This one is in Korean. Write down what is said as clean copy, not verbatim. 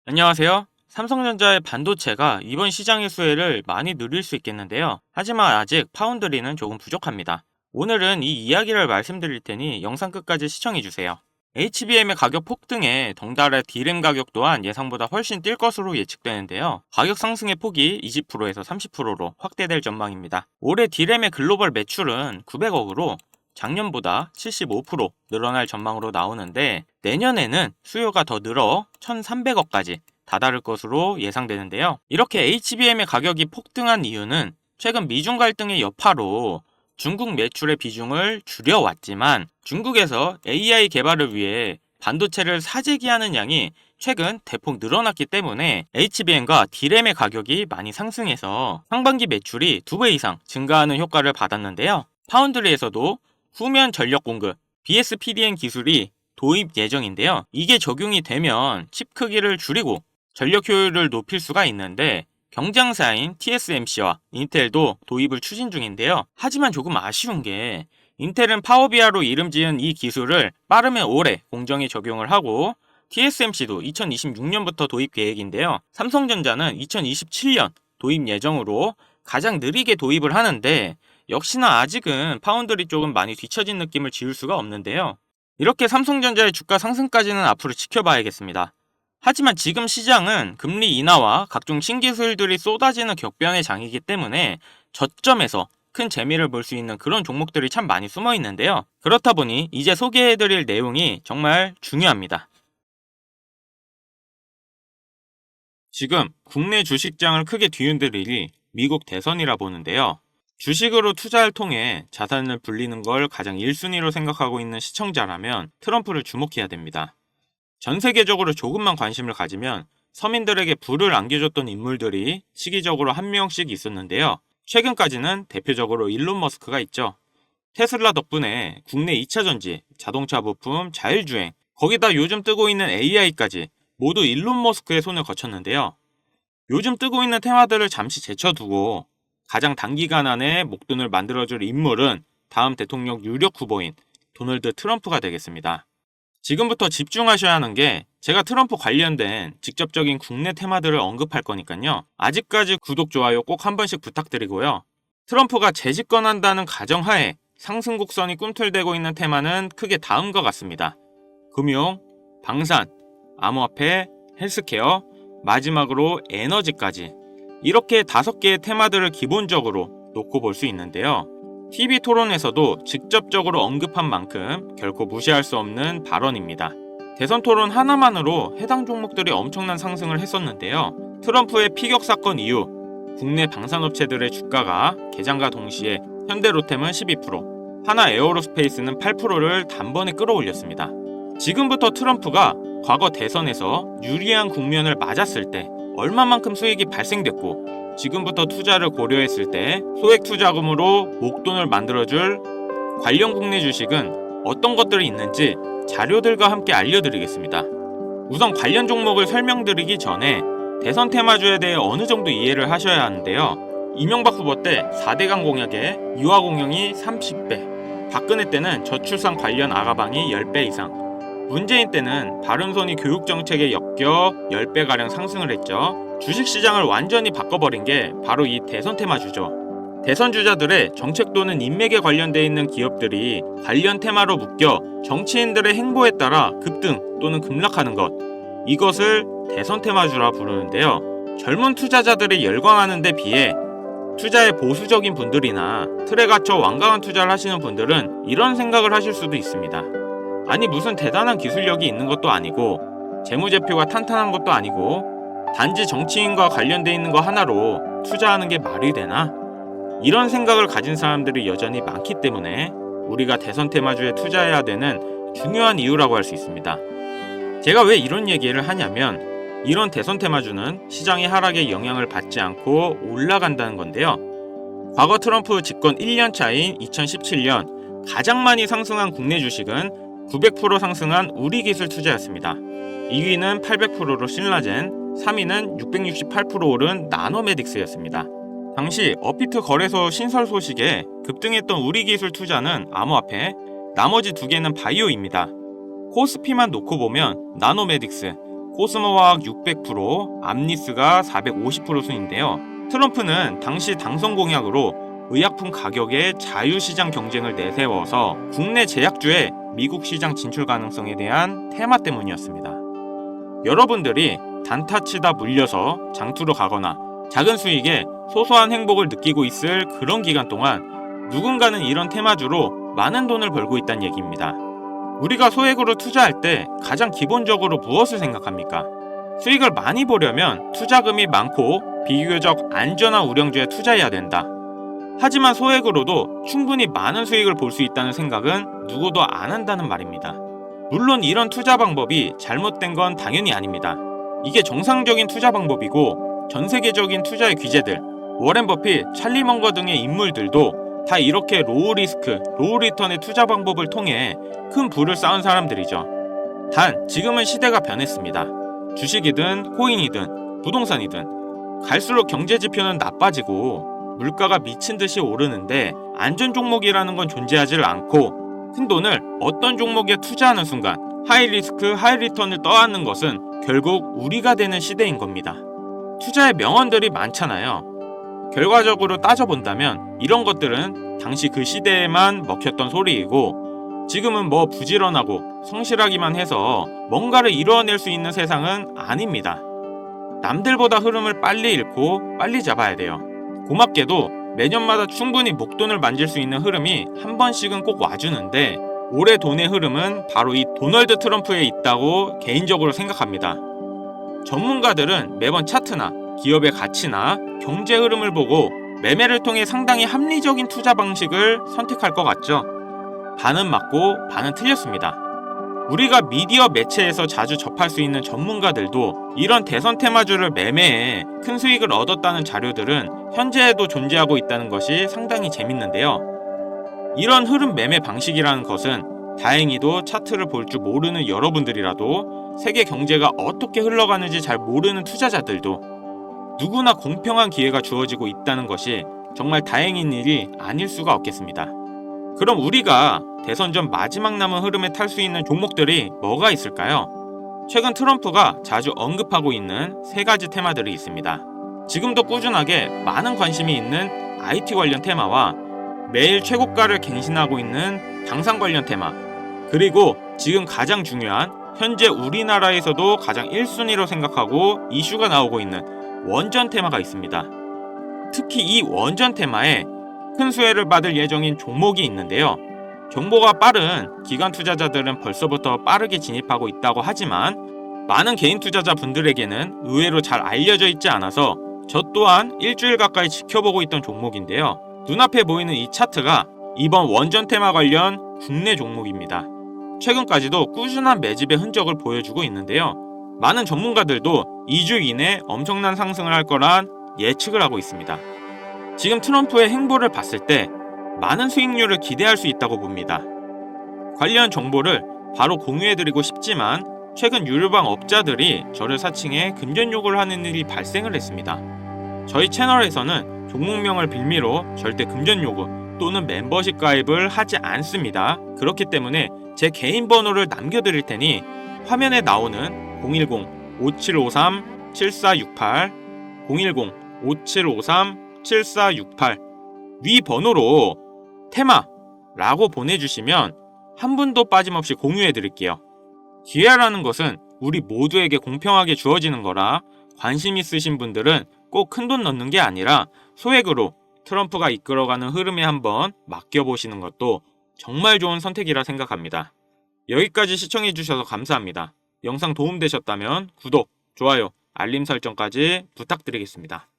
안녕하세요. 삼성전자의 반도체가 이번 시장의 수혜를 많이 누릴 수 있겠는데요. 하지만 아직 파운드리는 조금 부족합니다. 오늘은 이 이야기를 말씀드릴 테니 영상 끝까지 시청해주세요. HBM의 가격 폭등에 덩달아 D램 가격 또한 예상보다 훨씬 뛸 것으로 예측되는데요. 가격 상승의 폭이 20%에서 30%로 확대될 전망입니다. 올해 D램의 글로벌 매출은 900억으로 작년보다 75% 늘어날 전망으로 나오는데 내년에는 수요가 더 늘어 1,300억까지 다다를 것으로 예상되는데요. 이렇게 HBM의 가격이 폭등한 이유는 최근 미중 갈등의 여파로 중국 매출의 비중을 줄여왔지만 중국에서 AI 개발을 위해 반도체를 사재기하는 양이 최근 대폭 늘어났기 때문에 HBM과 D램의 가격이 많이 상승해서 상반기 매출이 2배 이상 증가하는 효과를 받았는데요. 파운드리에서도 후면 전력 공급 BSPDN 기술이 도입 예정인데요. 이게 적용이 되면 칩 크기를 줄이고 전력 효율을 높일 수가 있는데 경쟁사인 TSMC와 인텔도 도입을 추진 중인데요. 하지만 조금 아쉬운 게 인텔은 파워비아로 이름 지은 이 기술을 빠르면 올해 공정에 적용을 하고 TSMC도 2026년부터 도입 계획인데요. 삼성전자는 2027년 도입 예정으로 가장 느리게 도입을 하는데 역시나 아직은 파운드리 쪽은 많이 뒤처진 느낌을 지울 수가 없는데요. 이렇게 삼성전자의 주가 상승까지는 앞으로 지켜봐야겠습니다. 하지만 지금 시장은 금리 인하와 각종 신기술들이 쏟아지는 격변의 장이기 때문에 저점에서 큰 재미를 볼 수 있는 그런 종목들이 참 많이 숨어 있는데요. 그렇다 보니 이제 소개해드릴 내용이 정말 중요합니다. 지금 국내 주식장을 크게 뒤흔들 일이 미국 대선이라 보는데요. 주식으로 투자를 통해 자산을 불리는 걸 가장 1순위로 생각하고 있는 시청자라면 트럼프를 주목해야 됩니다. 전 세계적으로 조금만 관심을 가지면 서민들에게 부를 안겨줬던 인물들이 시기적으로 한 명씩 있었는데요. 최근까지는 대표적으로 일론 머스크가 있죠. 테슬라 덕분에 국내 2차전지, 자동차 부품, 자율주행, 거기다 요즘 뜨고 있는 AI까지 모두 일론 머스크의 손을 거쳤는데요. 요즘 뜨고 있는 테마들을 잠시 제쳐두고 가장 단기간 안에 목돈을 만들어줄 인물은 다음 대통령 유력 후보인 도널드 트럼프가 되겠습니다. 지금부터 집중하셔야 하는 게 제가 트럼프 관련된 직접적인 국내 테마들을 언급할 거니까요. 아직까지 구독, 좋아요 꼭 한 번씩 부탁드리고요. 트럼프가 재집권한다는 가정하에 상승 곡선이 꿈틀대고 있는 테마는 크게 다음과 같습니다. 금융, 방산, 암호화폐, 헬스케어, 마지막으로 에너지까지 이렇게 5개의 테마들을 기본적으로 놓고 볼 수 있는데요. TV 토론에서도 직접적으로 언급한 만큼 결코 무시할 수 없는 발언입니다. 대선 토론 하나만으로 해당 종목들이 엄청난 상승을 했었는데요. 트럼프의 피격 사건 이후 국내 방산업체들의 주가가 개장과 동시에 현대로템은 12%, 하나 에어로스페이스는 8%를 단번에 끌어올렸습니다. 지금부터 트럼프가 과거 대선에서 유리한 국면을 맞았을 때 얼마만큼 수익이 발생됐고 지금부터 투자를 고려했을 때 소액 투자금으로 목돈을 만들어줄 관련 국내 주식은 어떤 것들이 있는지 자료들과 함께 알려드리겠습니다. 우선 관련 종목을 설명드리기 전에 대선 테마주에 대해 어느 정도 이해를 하셔야 하는데요. 이명박 후보 때 4대강 공약에 유아 공영이 30배, 박근혜 때는 저출산 관련 아가방이 10배 이상, 문재인 때는 바른손이 교육정책에 엮여 10배가량 상승을 했죠. 주식시장을 완전히 바꿔버린 게 바로 이 대선 테마주죠. 대선 주자들의 정책 또는 인맥에 관련돼 있는 기업들이 관련 테마로 묶여 정치인들의 행보에 따라 급등 또는 급락하는 것, 이것을 대선 테마주라 부르는데요. 젊은 투자자들이 열광하는 데 비해 투자에 보수적인 분들이나 틀에 갇혀 완강한 투자를 하시는 분들은 이런 생각을 하실 수도 있습니다. 아니 무슨 대단한 기술력이 있는 것도 아니고 재무제표가 탄탄한 것도 아니고 단지 정치인과 관련돼 있는 거 하나로 투자하는 게 말이 되나? 이런 생각을 가진 사람들이 여전히 많기 때문에 우리가 대선 테마주에 투자해야 되는 중요한 이유라고 할 수 있습니다. 제가 왜 이런 얘기를 하냐면 이런 대선 테마주는 시장의 하락에 영향을 받지 않고 올라간다는 건데요. 과거 트럼프 집권 1년 차인 2017년 가장 많이 상승한 국내 주식은 900% 상승한 우리기술 투자였습니다. 2위는 800%로 신라젠, 3위는 668% 오른 나노메딕스였습니다. 당시 업비트 거래소 신설 소식에 급등했던 우리기술 투자는 암호화폐, 나머지 2개는 바이오입니다. 코스피만 놓고 보면 나노메딕스, 코스모화학 600%, 암리스가 450% 순인데요. 트럼프는 당시 당선 공약으로 의약품 가격의 자유시장 경쟁을 내세워서 국내 제약주의 미국 시장 진출 가능성에 대한 테마 때문이었습니다. 여러분들이 단타치다 물려서 장투로 가거나 작은 수익에 소소한 행복을 느끼고 있을 그런 기간 동안 누군가는 이런 테마주로 많은 돈을 벌고 있다는 얘기입니다. 우리가 소액으로 투자할 때 가장 기본적으로 무엇을 생각합니까? 수익을 많이 보려면 투자금이 많고 비교적 안전한 우량주에 투자해야 된다. 하지만 소액으로도 충분히 많은 수익을 볼 수 있다는 생각은 누구도 안 한다는 말입니다. 물론 이런 투자 방법이 잘못된 건 당연히 아닙니다. 이게 정상적인 투자 방법이고 전 세계적인 투자의 귀재들, 워렌 버핏, 찰리 먼거 등의 인물들도 다 이렇게 로우 리스크, 로우 리턴의 투자 방법을 통해 큰 부를 쌓은 사람들이죠. 단 지금은 시대가 변했습니다. 주식이든 코인이든 부동산이든 갈수록 경제 지표는 나빠지고 물가가 미친 듯이 오르는데 안전 종목이라는 건 존재하지 않고 큰 돈을 어떤 종목에 투자하는 순간 하이 리스크 하이 리턴을 떠안는 것은 결국 우리가 되는 시대인 겁니다. 투자의 명언들이 많잖아요. 결과적으로 따져본다면 이런 것들은 당시 그 시대에만 먹혔던 소리이고 지금은 뭐 부지런하고 성실하기만 해서 뭔가를 이루어낼 수 있는 세상은 아닙니다. 남들보다 흐름을 빨리 읽고 빨리 잡아야 돼요. 고맙게도 매년마다 충분히 목돈을 만질 수 있는 흐름이 한 번씩은 꼭 와주는데 올해 돈의 흐름은 바로 이 도널드 트럼프에 있다고 개인적으로 생각합니다. 전문가들은 매번 차트나 기업의 가치나 경제 흐름을 보고 매매를 통해 상당히 합리적인 투자 방식을 선택할 것 같죠. 반은 맞고 반은 틀렸습니다. 우리가 미디어 매체에서 자주 접할 수 있는 전문가들도 이런 대선 테마주를 매매해 큰 수익을 얻었다는 자료들은 현재에도 존재하고 있다는 것이 상당히 재밌는데요. 이런 흐름 매매 방식이라는 것은 다행히도 차트를 볼 줄 모르는 여러분들이라도 세계 경제가 어떻게 흘러가는지 잘 모르는 투자자들도 누구나 공평한 기회가 주어지고 있다는 것이 정말 다행인 일이 아닐 수가 없겠습니다. 그럼 우리가 대선 전 마지막 남은 흐름에 탈 수 있는 종목들이 뭐가 있을까요? 최근 트럼프가 자주 언급하고 있는 3가지 테마들이 있습니다. 지금도 꾸준하게 많은 관심이 있는 IT 관련 테마와 매일 최고가를 갱신하고 있는 당산 관련 테마, 그리고 지금 가장 중요한 현재 우리나라에서도 가장 1순위로 생각하고 이슈가 나오고 있는 원전 테마가 있습니다. 특히 이 원전 테마에 큰 수혜를 받을 예정인 종목이 있는데요. 정보가 빠른 기관 투자자들은 벌써부터 빠르게 진입하고 있다고 하지만 많은 개인 투자자분들에게는 의외로 잘 알려져 있지 않아서 저 또한 일주일 가까이 지켜보고 있던 종목인데요. 눈앞에 보이는 이 차트가 이번 원전 테마 관련 국내 종목입니다. 최근까지도 꾸준한 매집의 흔적을 보여주고 있는데요. 많은 전문가들도 2주 이내 엄청난 상승을 할 거란 예측을 하고 있습니다. 지금 트럼프의 행보를 봤을 때 많은 수익률을 기대할 수 있다고 봅니다. 관련 정보를 바로 공유해드리고 싶지만 최근 유료방 업자들이 저를 사칭해 금전 요구를 하는 일이 발생을 했습니다. 저희 채널에서는 종목명을 빌미로 절대 금전 요구 또는 멤버십 가입을 하지 않습니다. 그렇기 때문에 제 개인 번호를 남겨드릴 테니 화면에 나오는 010-5753-7468 010-5753-7468 위 번호로 테마라고 보내주시면 한 분도 빠짐없이 공유해드릴게요. 기회라는 것은 우리 모두에게 공평하게 주어지는 거라 관심 있으신 분들은 꼭 큰돈 넣는 게 아니라 소액으로 트럼프가 이끌어가는 흐름에 한번 맡겨보시는 것도 정말 좋은 선택이라 생각합니다. 여기까지 시청해주셔서 감사합니다. 영상 도움되셨다면 구독, 좋아요, 알림 설정까지 부탁드리겠습니다.